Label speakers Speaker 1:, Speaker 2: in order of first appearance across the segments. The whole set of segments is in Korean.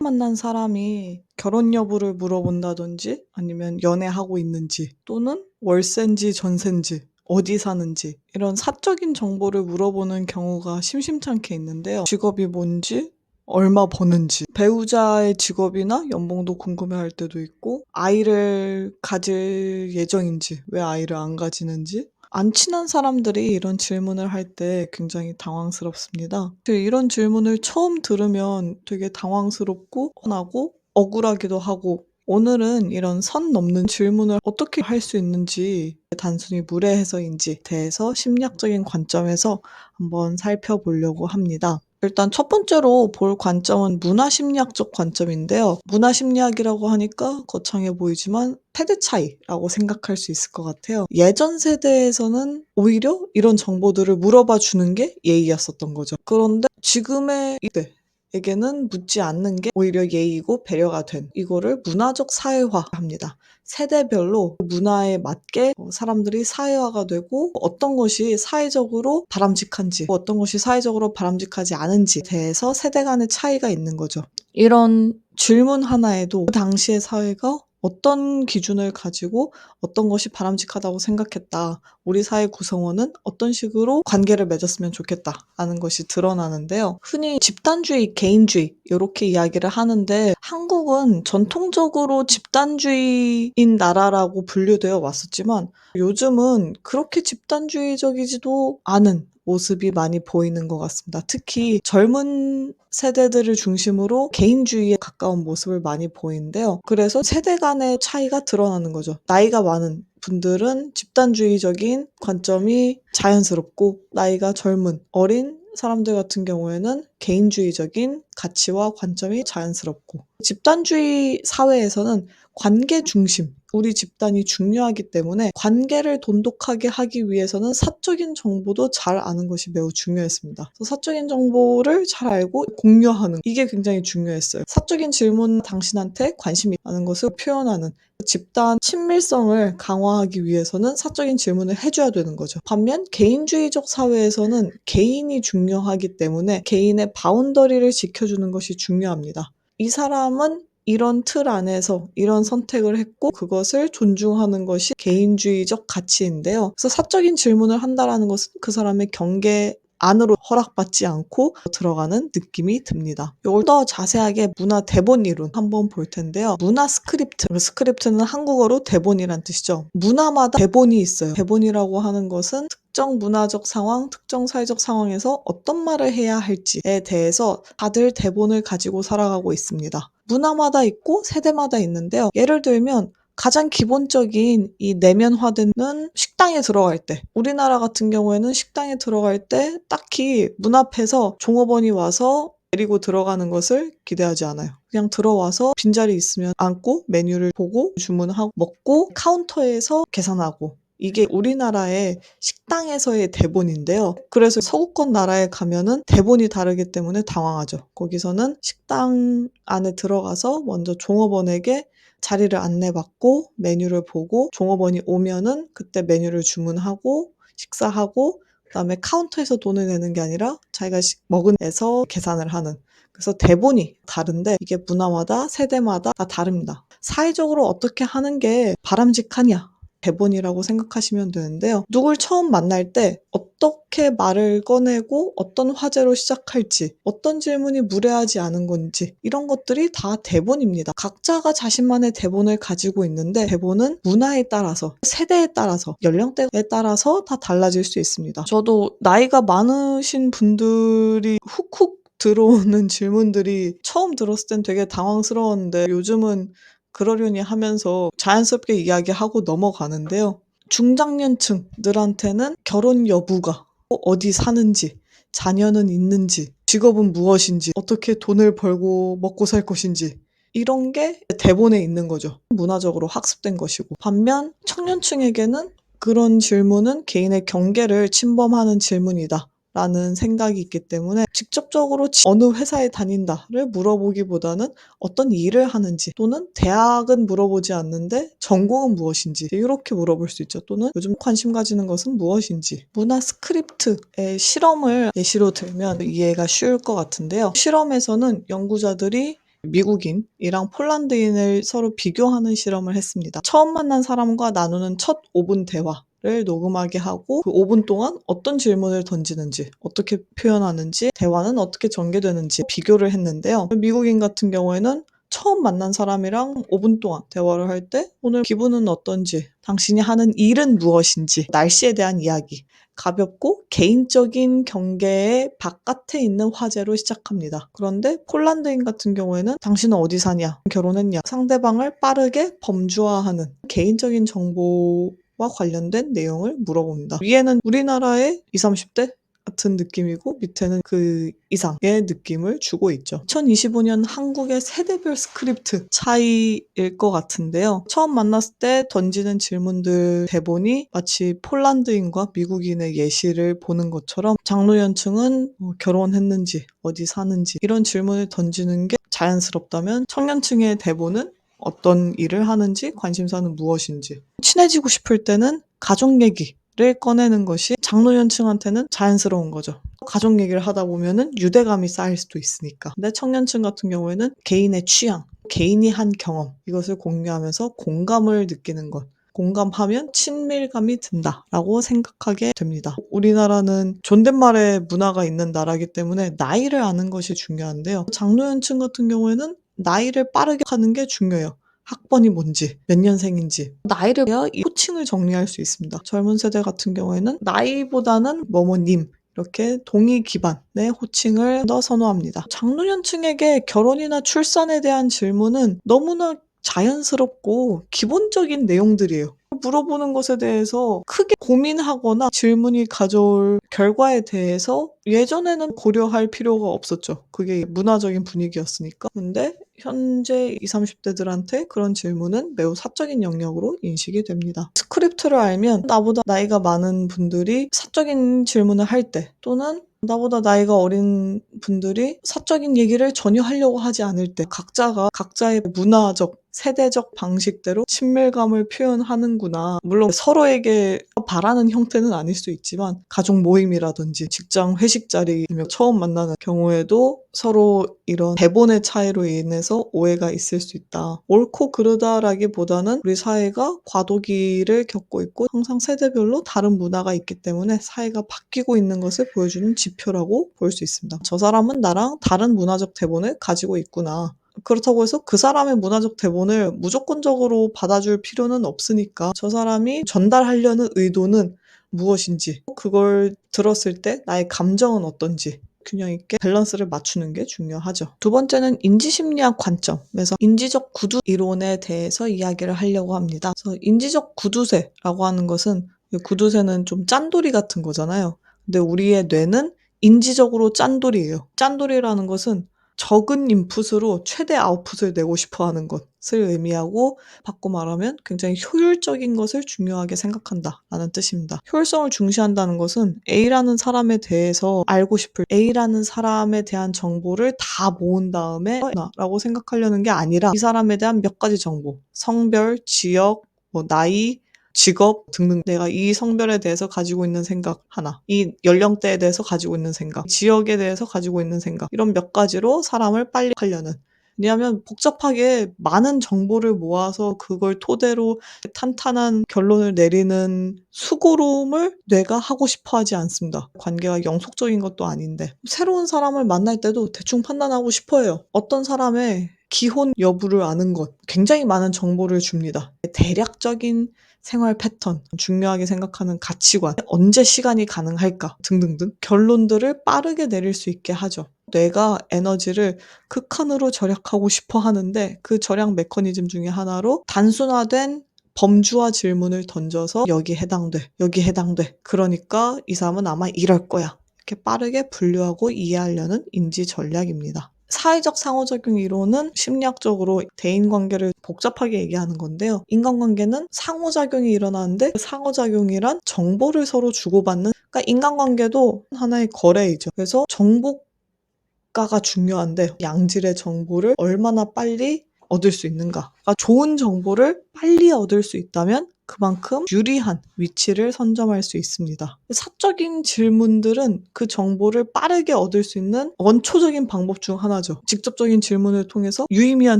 Speaker 1: 만난 사람이 결혼 여부를 물어본다든지 아니면 연애하고 있는지 또는 월세인지 전세인지 어디 사는지 이런 사적인 정보를 물어보는 경우가 심심찮게 있는데요. 직업이 뭔지 얼마 버는지 배우자의 직업이나 연봉도 궁금해할 때도 있고 아이를 가질 예정인지 왜 아이를 안 가지는지 안 친한 사람들이 이런 질문을 할 때 굉장히 당황스럽습니다. 이런 질문을 처음 들으면 되게 당황스럽고 화나고 억울하기도 하고 오늘은 이런 선 넘는 질문을 어떻게 할 수 있는지 단순히 무례해서인지 대해서 심리학적인 관점에서 한번 살펴보려고 합니다. 일단 첫 번째로 볼 관점은 문화심리학적 관점인데요. 문화심리학이라고 하니까 거창해 보이지만 세대 차이라고 생각할 수 있을 것 같아요. 예전 세대에서는 오히려 이런 정보들을 물어봐 주는 게 예의였었던 거죠. 그런데 지금의 이때에게는 묻지 않는 게 오히려 예의고 배려가 된 이거를 문화적 사회화합니다. 세대별로 문화에 맞게 사람들이 사회화가 되고 어떤 것이 사회적으로 바람직한지 어떤 것이 사회적으로 바람직하지 않은지에 대해서 세대 간의 차이가 있는 거죠. 이런 질문 하나에도 그 당시의 사회가 어떤 기준을 가지고 어떤 것이 바람직하다고 생각했다. 우리 사회 구성원은 어떤 식으로 관계를 맺었으면 좋겠다라는 것이 드러나는데요. 흔히 집단주의, 개인주의 이렇게 이야기를 하는데 한국은 전통적으로 집단주의인 나라라고 분류되어 왔었지만 요즘은 그렇게 집단주의적이지도 않은 모습이 많이 보이는 것 같습니다. 특히 젊은 세대들을 중심으로 개인주의에 가까운 모습을 많이 보이는데요. 그래서 세대 간의 차이가 드러나는 거죠. 나이가 많은 분들은 집단주의적인 관점이 자연스럽고 나이가 젊은 어린 사람들 같은 경우에는 개인주의적인 가치와 관점이 자연스럽고 집단주의 사회에서는 관계 중심, 우리 집단이 중요하기 때문에 관계를 돈독하게 하기 위해서는 사적인 정보도 잘 아는 것이 매우 중요했습니다. 그래서 사적인 정보를 잘 알고 공유하는 이게 굉장히 중요했어요. 사적인 질문 당신한테 관심이 있다는 것을 표현하는 집단 친밀성을 강화하기 위해서는 사적인 질문을 해줘야 되는 거죠. 반면 개인주의적 사회에서는 개인이 중요하기 때문에 개인의 바운더리를 지켜주는 것이 중요합니다. 이 사람은 이런 틀 안에서 이런 선택을 했고 그것을 존중하는 것이 개인주의적 가치인데요. 그래서 사적인 질문을 한다라는 것은 그 사람의 경계 안으로 허락받지 않고 들어가는 느낌이 듭니다. 이걸 더 자세하게 문화 대본 이론 한번 볼 텐데요. 문화 스크립트, 스크립트는 한국어로 대본이란 뜻이죠. 문화마다 대본이 있어요. 대본이라고 하는 것은 특정 문화적 상황, 특정 사회적 상황에서 어떤 말을 해야 할지에 대해서 다들 대본을 가지고 살아가고 있습니다. 문화마다 있고 세대마다 있는데요. 예를 들면 가장 기본적인 이 내면화되는 식당에 들어갈 때 우리나라 같은 경우에는 식당에 들어갈 때 딱히 문 앞에서 종업원이 와서 데리고 들어가는 것을 기대하지 않아요. 그냥 들어와서 빈자리 있으면 앉고 메뉴를 보고 주문하고 먹고 카운터에서 계산하고 이게 우리나라의 식당에서의 대본인데요. 그래서 서구권 나라에 가면은 대본이 다르기 때문에 당황하죠. 거기서는 식당 안에 들어가서 먼저 종업원에게 자리를 안내받고 메뉴를 보고 종업원이 오면은 그때 메뉴를 주문하고 식사하고 그다음에 카운터에서 돈을 내는 게 아니라 자기가 먹은 데서 계산을 하는 그래서 대본이 다른데 이게 문화마다 세대마다 다 다릅니다. 사회적으로 어떻게 하는 게 바람직하냐? 대본이라고 생각하시면 되는데요. 누굴 처음 만날 때 어떻게 말을 꺼내고 어떤 화제로 시작할지, 어떤 질문이 무례하지 않은 건지 이런 것들이 다 대본입니다. 각자가 자신만의 대본을 가지고 있는데 대본은 문화에 따라서, 세대에 따라서, 연령대에 따라서 다 달라질 수 있습니다. 저도 나이가 많으신 분들이 훅훅 들어오는 질문들이 처음 들었을 땐 되게 당황스러웠는데 요즘은 그러려니 하면서 자연스럽게 이야기하고 넘어가는데요. 중장년층들한테는 결혼 여부가 어디 사는지, 자녀는 있는지, 직업은 무엇인지, 어떻게 돈을 벌고 먹고 살 것인지 이런 게 대본에 있는 거죠. 문화적으로 학습된 것이고. 반면 청년층에게는 그런 질문은 개인의 경계를 침범하는 질문이다. 라는 생각이 있기 때문에 직접적으로 어느 회사에 다닌다를 물어보기보다는 어떤 일을 하는지 또는 대학은 물어보지 않는데 전공은 무엇인지 이렇게 물어볼 수 있죠. 또는 요즘 관심 가지는 것은 무엇인지 문화 스크립트의 실험을 예시로 들면 이해가 쉬울 것 같은데요. 실험에서는 연구자들이 미국인이랑 폴란드인을 서로 비교하는 실험을 했습니다. 처음 만난 사람과 나누는 첫 5분 대화를 녹음하게 하고 그 5분 동안 어떤 질문을 던지는지, 어떻게 표현하는지, 대화는 어떻게 전개되는지 비교를 했는데요. 미국인 같은 경우에는 처음 만난 사람이랑 5분 동안 대화를 할 때 오늘 기분은 어떤지, 당신이 하는 일은 무엇인지, 날씨에 대한 이야기, 가볍고 개인적인 경계의 바깥에 있는 화제로 시작합니다. 그런데 폴란드인 같은 경우에는 당신은 어디 사냐? 결혼했냐? 상대방을 빠르게 범주화하는 개인적인 정보와 관련된 내용을 물어봅니다. 위에는 우리나라의 20, 30대 같은 느낌이고 밑에는 그 이상의 느낌을 주고 있죠. 2025년 한국의 세대별 스크립트 차이일 것 같은데요. 처음 만났을 때 던지는 질문들 대본이 마치 폴란드인과 미국인의 예시를 보는 것처럼 장로연층은 결혼했는지 어디 사는지 이런 질문을 던지는 게 자연스럽다면 청년층의 대본은 어떤 일을 하는지 관심사는 무엇인지 친해지고 싶을 때는 가족 얘기를 꺼내는 것이 장노년층한테는 자연스러운 거죠. 가족 얘기를 하다 보면은 유대감이 쌓일 수도 있으니까. 근데 청년층 같은 경우에는 개인의 취향, 개인이 한 경험 이것을 공유하면서 공감을 느끼는 것. 공감하면 친밀감이 든다라고 생각하게 됩니다. 우리나라는 존댓말의 문화가 있는 나라이기 때문에 나이를 아는 것이 중요한데요. 장노년층 같은 경우에는 나이를 빠르게 하는 게 중요해요. 학번이 뭔지, 몇 년생인지, 나이를 해야 이 호칭을 정리할 수 있습니다. 젊은 세대 같은 경우에는 나이보다는 뭐뭐님, 이렇게 동의 기반의 호칭을 더 선호합니다. 장노년층에게 결혼이나 출산에 대한 질문은 너무나 자연스럽고 기본적인 내용들이에요. 물어보는 것에 대해서 크게 고민하거나 질문이 가져올 결과에 대해서 예전에는 고려할 필요가 없었죠. 그게 문화적인 분위기였으니까. 근데 현재 20, 30대들한테 그런 질문은 매우 사적인 영역으로 인식이 됩니다. 스크립트를 알면 나보다 나이가 많은 분들이 사적인 질문을 할 때 또는 나보다 나이가 어린 분들이 사적인 얘기를 전혀 하려고 하지 않을 때 각자가 각자의 문화적, 세대적 방식대로 친밀감을 표현하는구나. 물론 서로에게 바라는 형태는 아닐 수 있지만 가족 모임이라든지 직장 회식 자리이며 처음 만나는 경우에도 서로 이런 대본의 차이로 인해서 오해가 있을 수 있다. 옳고 그르다라기보다는 우리 사회가 과도기를 겪고 있고 항상 세대별로 다른 문화가 있기 때문에 사회가 바뀌고 있는 것을 보여주는 지표라고 볼 수 있습니다. 저 사람은 나랑 다른 문화적 대본을 가지고 있구나. 그렇다고 해서 그 사람의 문화적 대본을 무조건적으로 받아줄 필요는 없으니까 저 사람이 전달하려는 의도는 무엇인지, 그걸 들었을 때 나의 감정은 어떤지 균형 있게 밸런스를 맞추는 게 중요하죠. 두 번째는 인지심리학 관점에서 인지적 구두 이론에 대해서 이야기를 하려고 합니다. 그래서 인지적 구두쇠라고 하는 것은 구두쇠는 좀 짠돌이 같은 거잖아요. 근데 우리의 뇌는 인지적으로 짠돌이에요. 짠돌이라는 것은 적은 인풋으로 최대 아웃풋을 내고 싶어 하는 것을 의미하고 바꿔 말하면 굉장히 효율적인 것을 중요하게 생각한다라는 뜻입니다. 효율성을 중시한다는 것은 A라는 사람에 대해서 알고 싶을 A라는 사람에 대한 정보를 다 모은 다음에 라고 생각하려는 게 아니라 이 사람에 대한 몇 가지 정보, 성별, 지역, 나이, 직업 등등 내가 이 성별에 대해서 가지고 있는 생각 하나, 이 연령대에 대해서 가지고 있는 생각, 지역에 대해서 가지고 있는 생각 이런 몇 가지로 사람을 빨리 하려는 왜냐하면 복잡하게 많은 정보를 모아서 그걸 토대로 탄탄한 결론을 내리는 수고로움을 뇌가 하고 싶어 하지 않습니다. 관계가 영속적인 것도 아닌데 새로운 사람을 만날 때도 대충 판단하고 싶어 해요. 어떤 사람의 기혼 여부를 아는 것 굉장히 많은 정보를 줍니다. 대략적인 생활 패턴, 중요하게 생각하는 가치관, 언제 시간이 가능할까 등등등 결론들을 빠르게 내릴 수 있게 하죠. 뇌가 에너지를 극한으로 절약하고 싶어 하는데 그 절약 메커니즘 중에 하나로 단순화된 범주화 질문을 던져서 여기 해당돼, 여기 해당돼. 그러니까 이 사람은 아마 이럴 거야. 이렇게 빠르게 분류하고 이해하려는 인지 전략입니다. 사회적 상호작용 이론은 심리학적으로 대인관계를 복잡하게 얘기하는 건데요. 인간관계는 상호작용이 일어나는데 그 상호작용이란 정보를 서로 주고받는 그러니까 인간관계도 하나의 거래이죠. 그래서 정보가가 중요한데 양질의 정보를 얼마나 빨리 얻을 수 있는가. 그러니까 좋은 정보를 빨리 얻을 수 있다면 그만큼 유리한 위치를 선점할 수 있습니다. 사적인 질문들은 그 정보를 빠르게 얻을 수 있는 원초적인 방법 중 하나죠. 직접적인 질문을 통해서 유의미한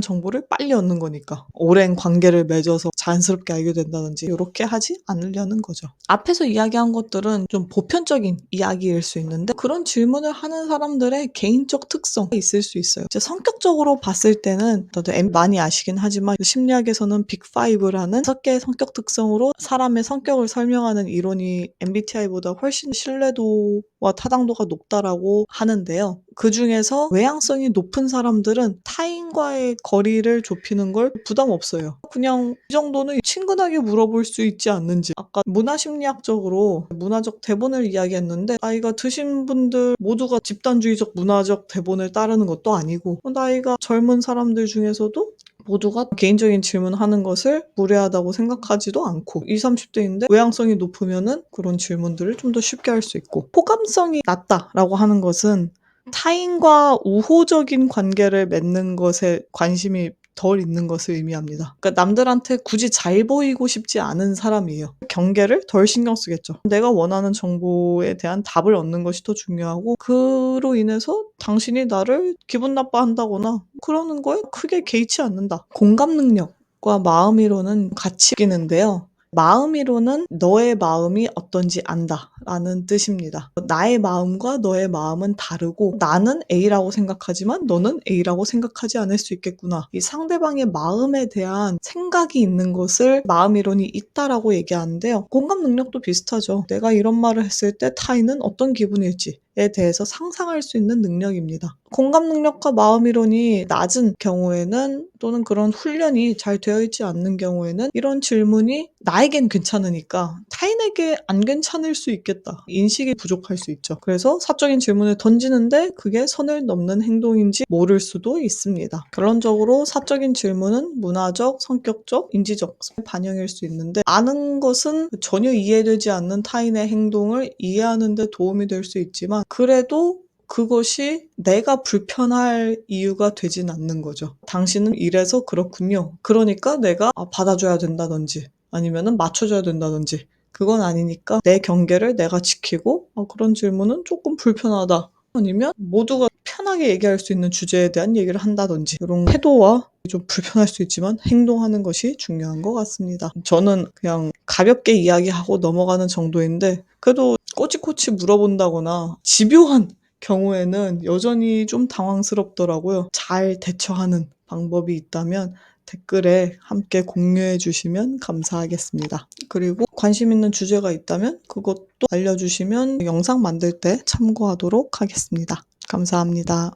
Speaker 1: 정보를 빨리 얻는 거니까. 오랜 관계를 맺어서 자연스럽게 알게 된다든지 이렇게 하지 않으려는 거죠. 앞에서 이야기한 것들은 좀 보편적인 이야기일 수 있는데 그런 질문을 하는 사람들의 개인적 특성이 있을 수 있어요. 이제 성격적으로 봤을 때는 다들 많이 아시긴 하지만 심리학에서는 빅5라는 6개의 성격 특성으로 사람의 성격을 설명하는 이론이 MBTI보다 훨씬 신뢰도와 타당도가 높다라고 하는데요. 그 중에서 외향성이 높은 사람들은 타인과의 거리를 좁히는 걸 부담 없어요. 그냥 이 정도는 친근하게 물어볼 수 있지 않는지. 아까 문화심리학적으로 문화적 대본을 이야기했는데 나이가 드신 분들 모두가 집단주의적 문화적 대본을 따르는 것도 아니고 나이가 젊은 사람들 중에서도 모두가 개인적인 질문하는 것을 무례하다고 생각하지도 않고 20, 30대인데 외향성이 높으면은 그런 질문들을 좀 더 쉽게 할 수 있고 호감성이 낮다라고 하는 것은 타인과 우호적인 관계를 맺는 것에 관심이 덜 있는 것을 의미합니다. 그러니까 남들한테 굳이 잘 보이고 싶지 않은 사람이에요. 경계를 덜 신경 쓰겠죠. 내가 원하는 정보에 대한 답을 얻는 것이 더 중요하고 그로 인해서 당신이 나를 기분 나빠한다거나 그러는 거에 크게 개의치 않는다. 공감 능력과 마음이론은 같이 끼는데요. 마음이론은 너의 마음이 어떤지 안다 라는 뜻입니다. 나의 마음과 너의 마음은 다르고 나는 A라고 생각하지만 너는 A라고 생각하지 않을 수 있겠구나. 이 상대방의 마음에 대한 생각이 있는 것을 마음이론이 있다라고 얘기하는데요. 공감 능력도 비슷하죠. 내가 이런 말을 했을 때 타인은 어떤 기분일지 에 대해서 상상할 수 있는 능력입니다. 공감 능력과 마음이론이 낮은 경우에는 또는 그런 훈련이 잘 되어 있지 않는 경우에는 이런 질문이 나에겐 괜찮으니까 타인에게 안 괜찮을 수 있겠다. 인식이 부족할 수 있죠. 그래서 사적인 질문을 던지는데 그게 선을 넘는 행동인지 모를 수도 있습니다. 결론적으로 사적인 질문은 문화적, 성격적, 인지적 반영일 수 있는데 아는 것은 전혀 이해되지 않는 타인의 행동을 이해하는 데 도움이 될 수 있지만 그래도 그것이 내가 불편할 이유가 되진 않는 거죠. 당신은 이래서 그렇군요. 그러니까 내가 받아줘야 된다든지 아니면은 맞춰줘야 된다든지 그건 아니니까 내 경계를 내가 지키고 그런 질문은 조금 불편하다. 아니면 모두가 편하게 얘기할 수 있는 주제에 대한 얘기를 한다든지 이런 태도와 좀 불편할 수 있지만 행동하는 것이 중요한 것 같습니다. 저는 그냥 가볍게 이야기하고 넘어가는 정도인데 그래도 꼬치꼬치 물어본다거나 집요한 경우에는 여전히 좀 당황스럽더라고요. 잘 대처하는 방법이 있다면 댓글에 함께 공유해 주시면 감사하겠습니다. 그리고 관심 있는 주제가 있다면 그것도 알려주시면 영상 만들 때 참고하도록 하겠습니다. 감사합니다.